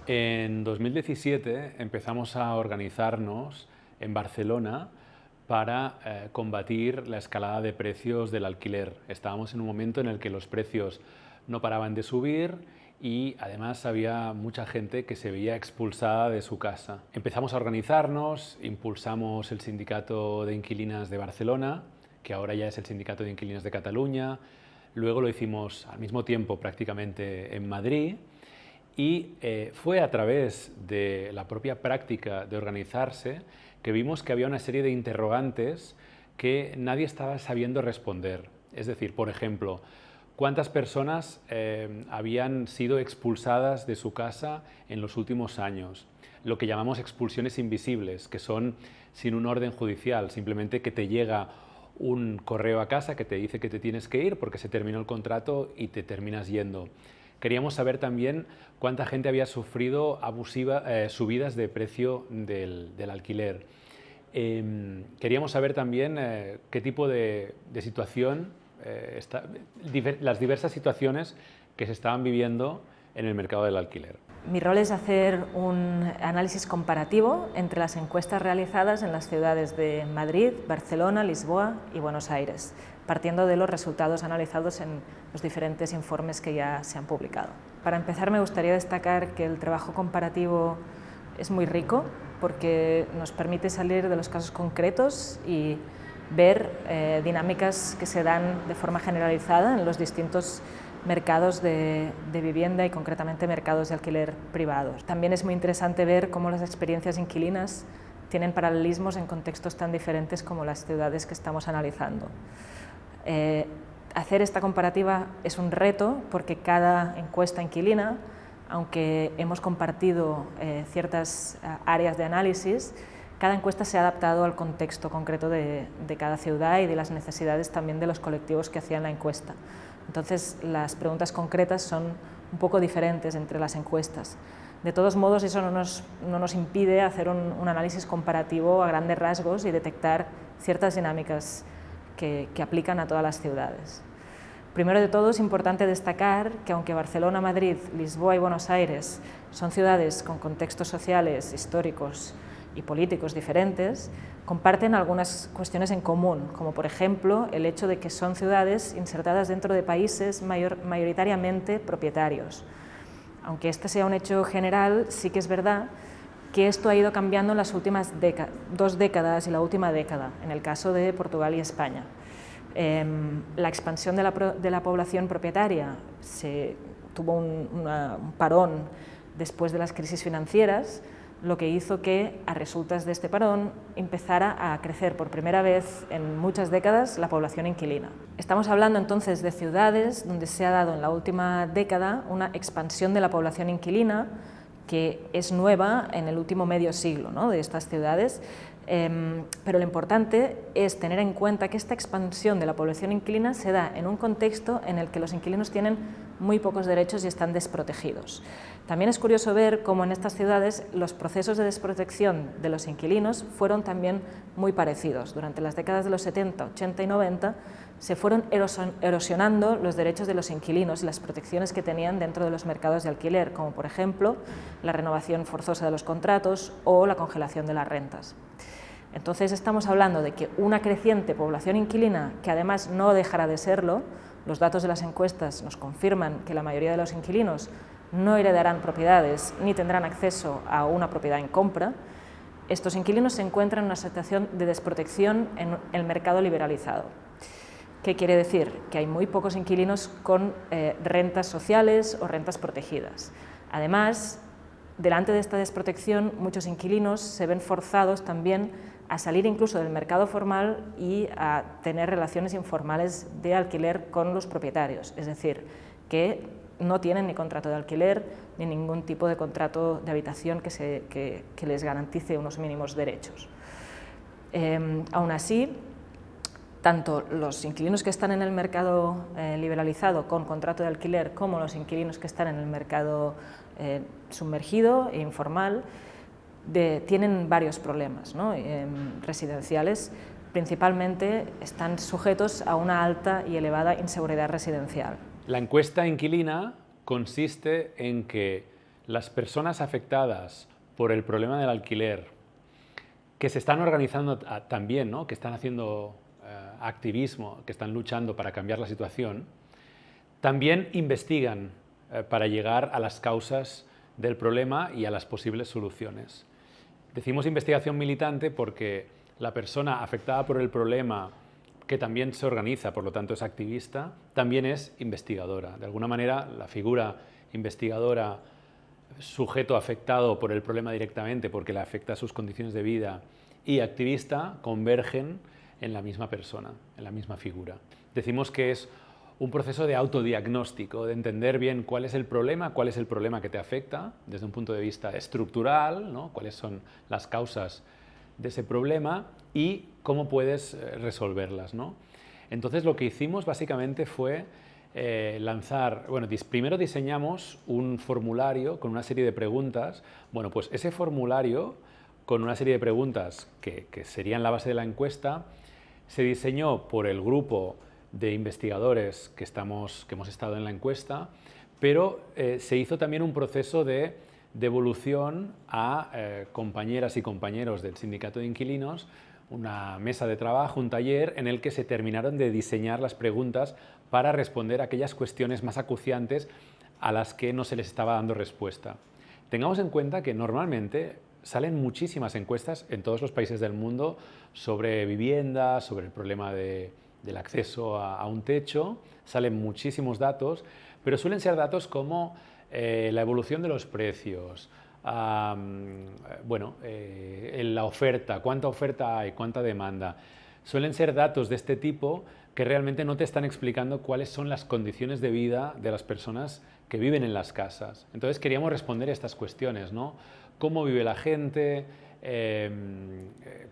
En 2017 empezamos a organizarnos en Barcelona para combatir la escalada de precios del alquiler. Estábamos en un momento en el que los precios no paraban de subir y además había mucha gente que se veía expulsada de su casa. Empezamos a organizarnos, impulsamos el Sindicato de Inquilinas de Barcelona, que ahora ya es el Sindicato de Inquilinas de Cataluña. Luego lo hicimos al mismo tiempo prácticamente en Madrid. Y fue a través de la propia práctica de organizarse que vimos que había una serie de interrogantes que nadie estaba sabiendo responder. Es decir, por ejemplo, ¿cuántas personas habían sido expulsadas de su casa en los últimos años? Lo que llamamos expulsiones invisibles, que son sin un orden judicial, simplemente que te llega un correo a casa que te dice que te tienes que ir porque se terminó el contrato y te terminas yendo. Queríamos saber también cuánta gente había sufrido subidas de precio del alquiler. Queríamos saber también qué tipo de situación, las diversas situaciones que se estaban viviendo en el mercado del alquiler. Mi rol es hacer un análisis comparativo entre las encuestas realizadas en las ciudades de Madrid, Barcelona, Lisboa y Buenos Aires, partiendo de los resultados analizados en los diferentes informes que ya se han publicado. Para empezar, me gustaría destacar que el trabajo comparativo es muy rico porque nos permite salir de los casos concretos y ver dinámicas que se dan de forma generalizada en los distintos mercados de vivienda y concretamente mercados de alquiler privados. También es muy interesante ver cómo las experiencias inquilinas tienen paralelismos en contextos tan diferentes como las ciudades que estamos analizando. Hacer esta comparativa es un reto porque cada encuesta inquilina, aunque hemos compartido ciertas áreas de análisis, cada encuesta se ha adaptado al contexto concreto de cada ciudad y de las necesidades también de los colectivos que hacían la encuesta. Entonces, las preguntas concretas son un poco diferentes entre las encuestas. De todos modos, eso no nos impide hacer un análisis comparativo a grandes rasgos y detectar ciertas dinámicas que aplican a todas las ciudades. Primero de todo, es importante destacar que aunque Barcelona, Madrid, Lisboa y Buenos Aires son ciudades con contextos sociales, históricos y políticos diferentes, comparten algunas cuestiones en común, como por ejemplo el hecho de que son ciudades insertadas dentro de países mayoritariamente propietarios. Aunque este sea un hecho general, sí que es verdad que esto ha ido cambiando en las últimas 2 décadas y la última década, en el caso de Portugal y España. La expansión de la población propietaria tuvo un parón después de las crisis financieras, lo que hizo que, a resultas de este parón, empezara a crecer por primera vez en muchas décadas la población inquilina. Estamos hablando entonces de ciudades donde se ha dado en la última década una expansión de la población inquilina que es nueva en el último medio siglo, ¿no?, de estas ciudades, pero lo importante es tener en cuenta que esta expansión de la población inquilina se da en un contexto en el que los inquilinos tienen muy pocos derechos y están desprotegidos. También es curioso ver cómo en estas ciudades los procesos de desprotección de los inquilinos fueron también muy parecidos. Durante las décadas de los 70, 80 y 90 se fueron erosionando los derechos de los inquilinos y las protecciones que tenían dentro de los mercados de alquiler, como por ejemplo la renovación forzosa de los contratos o la congelación de las rentas. Entonces estamos hablando de que una creciente población inquilina, que además no dejará de serlo, los datos de las encuestas nos confirman que la mayoría de los inquilinos no heredarán propiedades ni tendrán acceso a una propiedad en compra, estos inquilinos se encuentran en una situación de desprotección en el mercado liberalizado. ¿Qué quiere decir? Que hay muy pocos inquilinos con rentas sociales o rentas protegidas. Además, delante de esta desprotección, muchos inquilinos se ven forzados también a salir incluso del mercado formal y a tener relaciones informales de alquiler con los propietarios, es decir, que no tienen ni contrato de alquiler ni ningún tipo de contrato de habitación que les garantice unos mínimos derechos. Aún así, tanto los inquilinos que están en el mercado liberalizado con contrato de alquiler como los inquilinos que están en el mercado sumergido e informal tienen varios problemas, ¿no?, residenciales. Principalmente están sujetos a una alta y elevada inseguridad residencial. La encuesta inquilina consiste en que las personas afectadas por el problema del alquiler, que se están organizando también, ¿no? Que están haciendo activismo, que están luchando para cambiar la situación, también investigan para llegar a las causas del problema y a las posibles soluciones. Decimos investigación militante porque la persona afectada por el problema, que también se organiza, por lo tanto es activista, también es investigadora. De alguna manera, la figura investigadora, sujeto afectado por el problema directamente porque le afecta a sus condiciones de vida, y activista convergen en la misma persona, en la misma figura. Decimos que es un proceso de autodiagnóstico, de entender bien cuál es el problema que te afecta desde un punto de vista estructural, ¿no? Cuáles son las causas de ese problema y cómo puedes resolverlas, ¿no? Entonces lo que hicimos básicamente fue primero diseñamos un formulario con una serie de preguntas. Bueno, pues ese formulario con una serie de preguntas que serían la base de la encuesta se diseñó por el grupo de investigadores que hemos estado en la encuesta, pero se hizo también un proceso de devolución a compañeras y compañeros del sindicato de inquilinos, una mesa de trabajo, un taller en el que se terminaron de diseñar las preguntas para responder a aquellas cuestiones más acuciantes a las que no se les estaba dando respuesta. Tengamos en cuenta que normalmente salen muchísimas encuestas en todos los países del mundo sobre vivienda, sobre el problema del acceso a un techo, salen muchísimos datos, pero suelen ser datos como la evolución de los precios, la oferta, cuánta oferta hay, cuánta demanda. Suelen ser datos de este tipo que realmente no te están explicando cuáles son las condiciones de vida de las personas que viven en las casas. Entonces queríamos responder a estas cuestiones, ¿no? ¿Cómo vive la gente?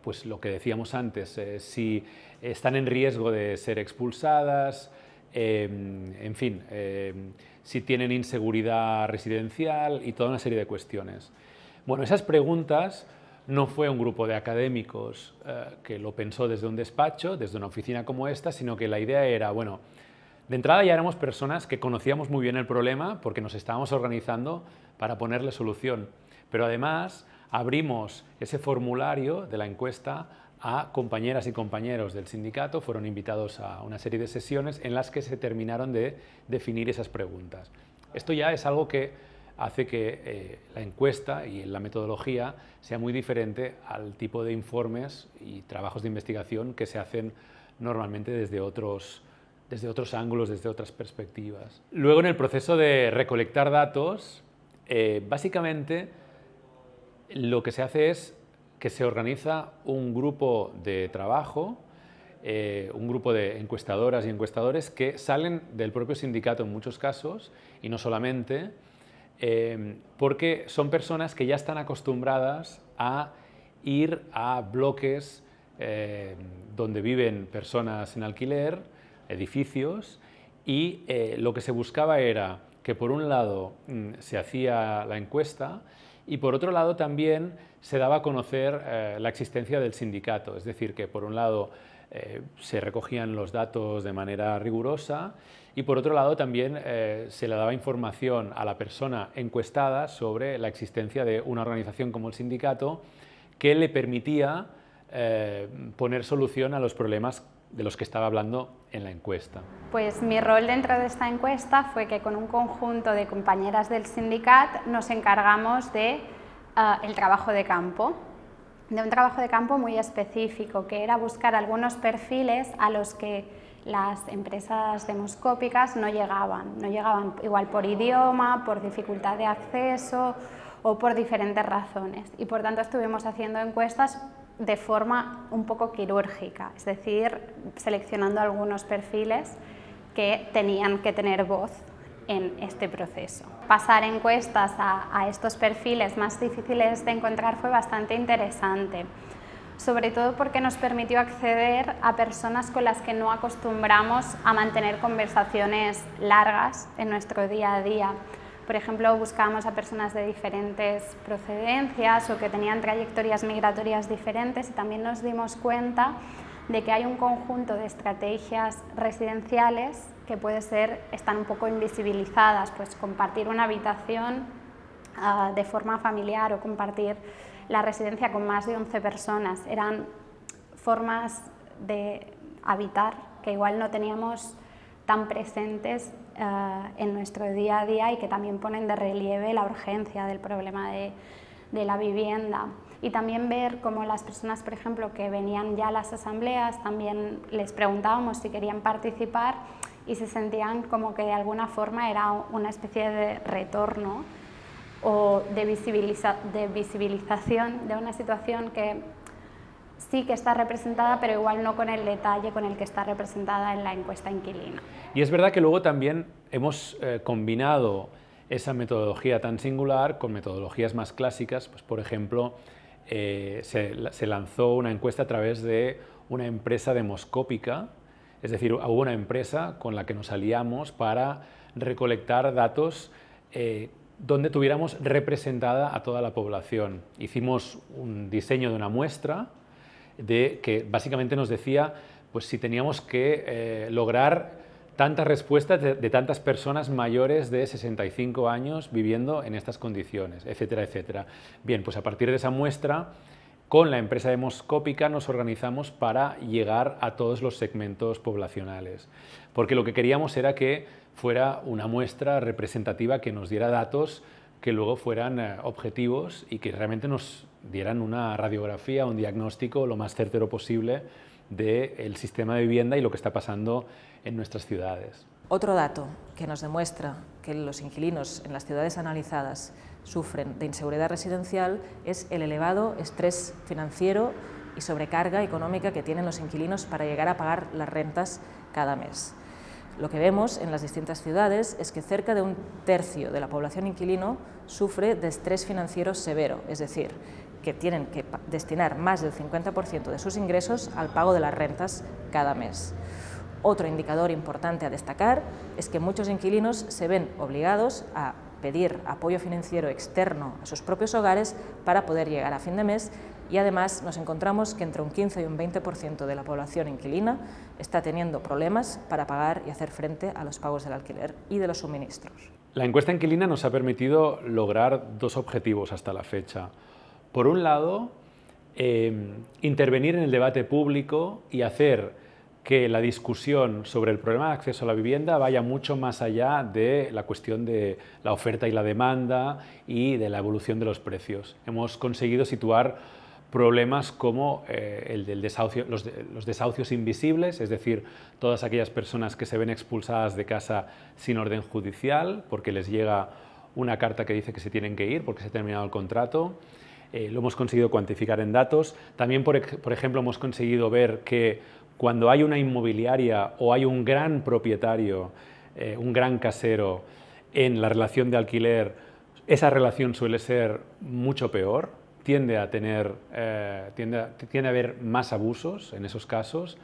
Pues lo que decíamos antes, si están en riesgo de ser expulsadas, si tienen inseguridad residencial y toda una serie de cuestiones. Bueno, esas preguntas no fue un grupo de académicos que lo pensó desde un despacho, desde una oficina como esta, sino que la idea era, bueno, de entrada ya éramos personas que conocíamos muy bien el problema porque nos estábamos organizando para ponerle solución, pero además abrimos ese formulario de la encuesta a compañeras y compañeros del sindicato, fueron invitados a una serie de sesiones en las que se terminaron de definir esas preguntas. Esto ya es algo que hace que la encuesta y la metodología sea muy diferente al tipo de informes y trabajos de investigación que se hacen normalmente desde otros ángulos, desde otras perspectivas. Luego, en el proceso de recolectar datos, básicamente lo que se hace es que se organiza un grupo de trabajo, un grupo de encuestadoras y encuestadores que salen del propio sindicato en muchos casos, y no solamente, porque son personas que ya están acostumbradas a ir a bloques donde viven personas en alquiler, edificios, y lo que se buscaba era que por un lado se hacía la encuesta y por otro lado también se daba a conocer la existencia del sindicato, es decir, que por un lado se recogían los datos de manera rigurosa y por otro lado también se le daba información a la persona encuestada sobre la existencia de una organización como el sindicato que le permitía poner solución a los problemas de los que estaba hablando en la encuesta. Pues mi rol dentro de esta encuesta fue que con un conjunto de compañeras del sindicat nos encargamos de el trabajo de campo, de un trabajo de campo muy específico, que era buscar algunos perfiles a los que las empresas demoscópicas no llegaban igual por idioma, por dificultad de acceso o por diferentes razones, y por tanto estuvimos haciendo encuestas de forma un poco quirúrgica, es decir, seleccionando algunos perfiles que tenían que tener voz en este proceso. Pasar encuestas a estos perfiles más difíciles de encontrar fue bastante interesante, sobre todo porque nos permitió acceder a personas con las que no acostumbramos a mantener conversaciones largas en nuestro día a día. Por ejemplo, buscábamos a personas de diferentes procedencias o que tenían trayectorias migratorias diferentes, y también nos dimos cuenta de que hay un conjunto de estrategias residenciales que están un poco invisibilizadas, pues compartir una habitación de forma familiar o compartir la residencia con más de 11 personas. Eran formas de habitar que igual no teníamos tan presentes en nuestro día a día y que también ponen de relieve la urgencia del problema de la vivienda. Y también ver cómo las personas, por ejemplo, que venían ya a las asambleas, también les preguntábamos si querían participar y se sentían como que de alguna forma era una especie de retorno o de visibilización de una situación que sí que está representada, pero igual no con el detalle con el que está representada en la encuesta inquilina. Y es verdad que luego también hemos combinado esa metodología tan singular con metodologías más clásicas. Pues, por ejemplo, se lanzó una encuesta a través de una empresa demoscópica, es decir, hubo una empresa con la que nos aliamos para recolectar datos donde tuviéramos representada a toda la población. Hicimos un diseño de una muestra que básicamente nos decía pues, si teníamos que lograr tantas respuestas de tantas personas mayores de 65 años viviendo en estas condiciones, etcétera, etcétera. Bien, pues a partir de esa muestra, con la empresa demoscópica nos organizamos para llegar a todos los segmentos poblacionales, porque lo que queríamos era que fuera una muestra representativa que nos diera datos que luego fueran objetivos y que realmente nos dieran una radiografía, un diagnóstico lo más certero posible del sistema de vivienda y lo que está pasando en nuestras ciudades. Otro dato que nos demuestra que los inquilinos en las ciudades analizadas sufren de inseguridad residencial es el elevado estrés financiero y sobrecarga económica que tienen los inquilinos para llegar a pagar las rentas cada mes. Lo que vemos en las distintas ciudades es que cerca de un tercio de la población inquilino sufre de estrés financiero severo, es decir, que tienen que destinar más del 50% de sus ingresos al pago de las rentas cada mes. Otro indicador importante a destacar es que muchos inquilinos se ven obligados a pedir apoyo financiero externo a sus propios hogares para poder llegar a fin de mes, y además nos encontramos que entre un 15 y un 20% de la población inquilina está teniendo problemas para pagar y hacer frente a los pagos del alquiler y de los suministros. La encuesta inquilina nos ha permitido lograr dos objetivos hasta la fecha. Por un lado, intervenir en el debate público y hacer que la discusión sobre el problema de acceso a la vivienda vaya mucho más allá de la cuestión de la oferta y la demanda y de la evolución de los precios. Hemos conseguido situar problemas como los desahucios invisibles, es decir, todas aquellas personas que se ven expulsadas de casa sin orden judicial porque les llega una carta que dice que se tienen que ir porque se ha terminado el contrato. Lo hemos conseguido cuantificar en datos. También, por ejemplo, hemos conseguido ver que cuando hay una inmobiliaria o hay un gran propietario, un gran casero en la relación de alquiler, esa relación suele ser mucho peor, tiende a haber más abusos en esos casos.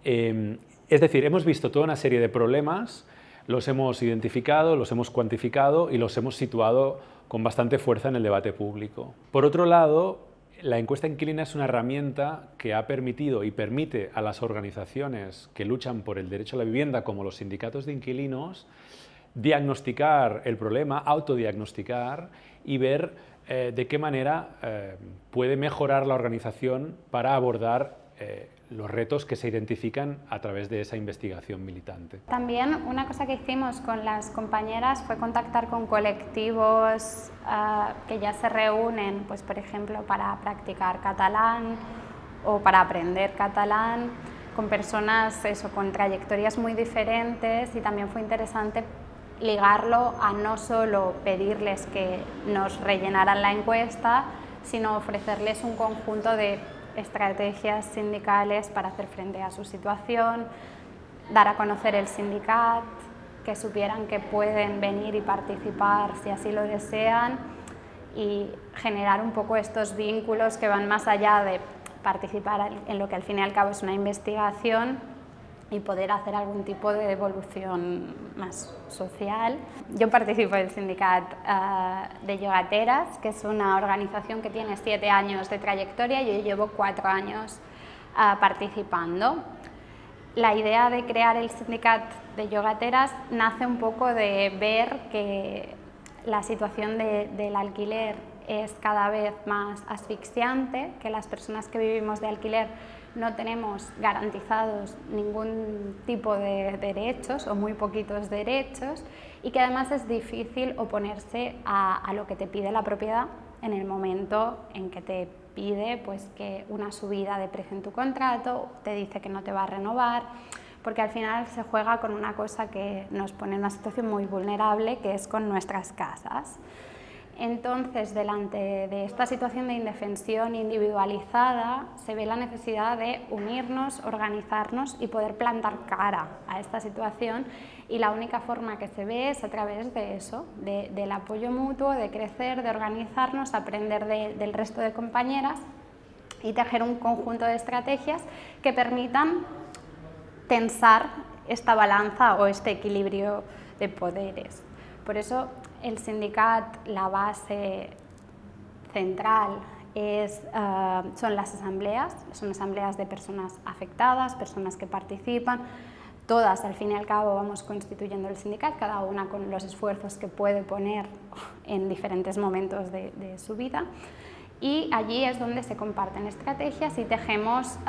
Es decir, hemos visto toda una serie de problemas, los hemos identificado, los hemos cuantificado y los hemos situado con bastante fuerza en el debate público. Por otro lado, la encuesta inquilina es una herramienta que ha permitido y permite a las organizaciones que luchan por el derecho a la vivienda, como los sindicatos de inquilinos, diagnosticar el problema, autodiagnosticar y ver de qué manera puede mejorar la organización para abordar los retos que se identifican a través de esa investigación militante. También una cosa que hicimos con las compañeras fue contactar con colectivos que ya se reúnen, pues, por ejemplo, para practicar catalán o para aprender catalán, con personas con trayectorias muy diferentes, y también fue interesante ligarlo a no solo pedirles que nos rellenaran la encuesta, sino ofrecerles un conjunto de estrategias sindicales para hacer frente a su situación, dar a conocer el sindicat, que supieran que pueden venir y participar si así lo desean, y generar un poco estos vínculos que van más allá de participar en lo que al fin y al cabo es una investigación y poder hacer algún tipo de evolución más social. Yo participo del sindicat de Llogateras, que es una organización que tiene 7 años de trayectoria, y yo llevo 4 años participando. La idea de crear el sindicat de Llogateras nace un poco de ver que la situación del alquiler es cada vez más asfixiante, que las personas que vivimos de alquiler no tenemos garantizados ningún tipo de derechos o muy poquitos derechos y que además es difícil oponerse a lo que te pide la propiedad en el momento en que te pide pues, que una subida de precio en tu contrato, te dice que no te va a renovar, porque al final se juega con una cosa que nos pone en una situación muy vulnerable, que es con nuestras casas. Entonces, delante de esta situación de indefensión individualizada, se ve la necesidad de unirnos, organizarnos y poder plantar cara a esta situación, y la única forma que se ve es a través de eso, del apoyo mutuo, de crecer, de organizarnos, aprender del resto de compañeras y tejer un conjunto de estrategias que permitan tensar esta balanza o este equilibrio de poderes. Por eso el sindicat, la base central son las asambleas, son asambleas de personas afectadas, personas que participan, todas al fin y al cabo vamos constituyendo el sindicat, cada una con los esfuerzos que puede poner en diferentes momentos de su vida, y allí es donde se comparten estrategias y tejemos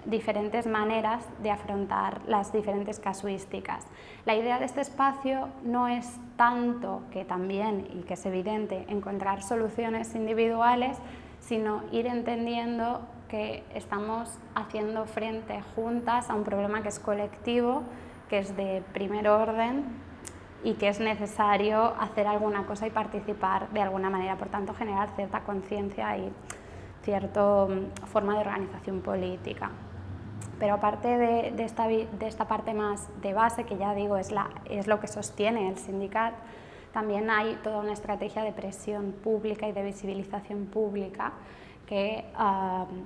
diferentes maneras de afrontar las diferentes casuísticas. La idea de este espacio no es tanto, que también y que es evidente, encontrar soluciones individuales, sino ir entendiendo que estamos haciendo frente juntas a un problema que es colectivo, que es de primer orden y que es necesario hacer alguna cosa y participar de alguna manera. Por tanto, generar cierta conciencia y cierta forma de organización política. Pero aparte de esta parte más de base, que ya digo es lo que sostiene el sindicat, también hay toda una estrategia de presión pública y de visibilización pública que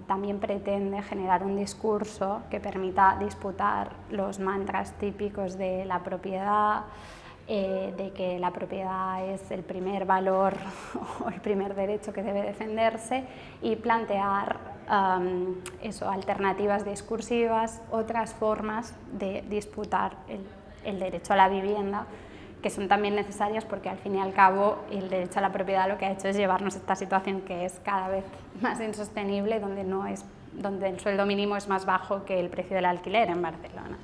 también pretende generar un discurso que permita disputar los mantras típicos de la propiedad, de que la propiedad es el primer valor o el primer derecho que debe defenderse, y plantear alternativas discursivas, otras formas de disputar el derecho a la vivienda, que son también necesarias porque al fin y al cabo el derecho a la propiedad lo que ha hecho es llevarnos a esta situación que es cada vez más insostenible, donde el sueldo mínimo es más bajo que el precio del alquiler en Barcelona.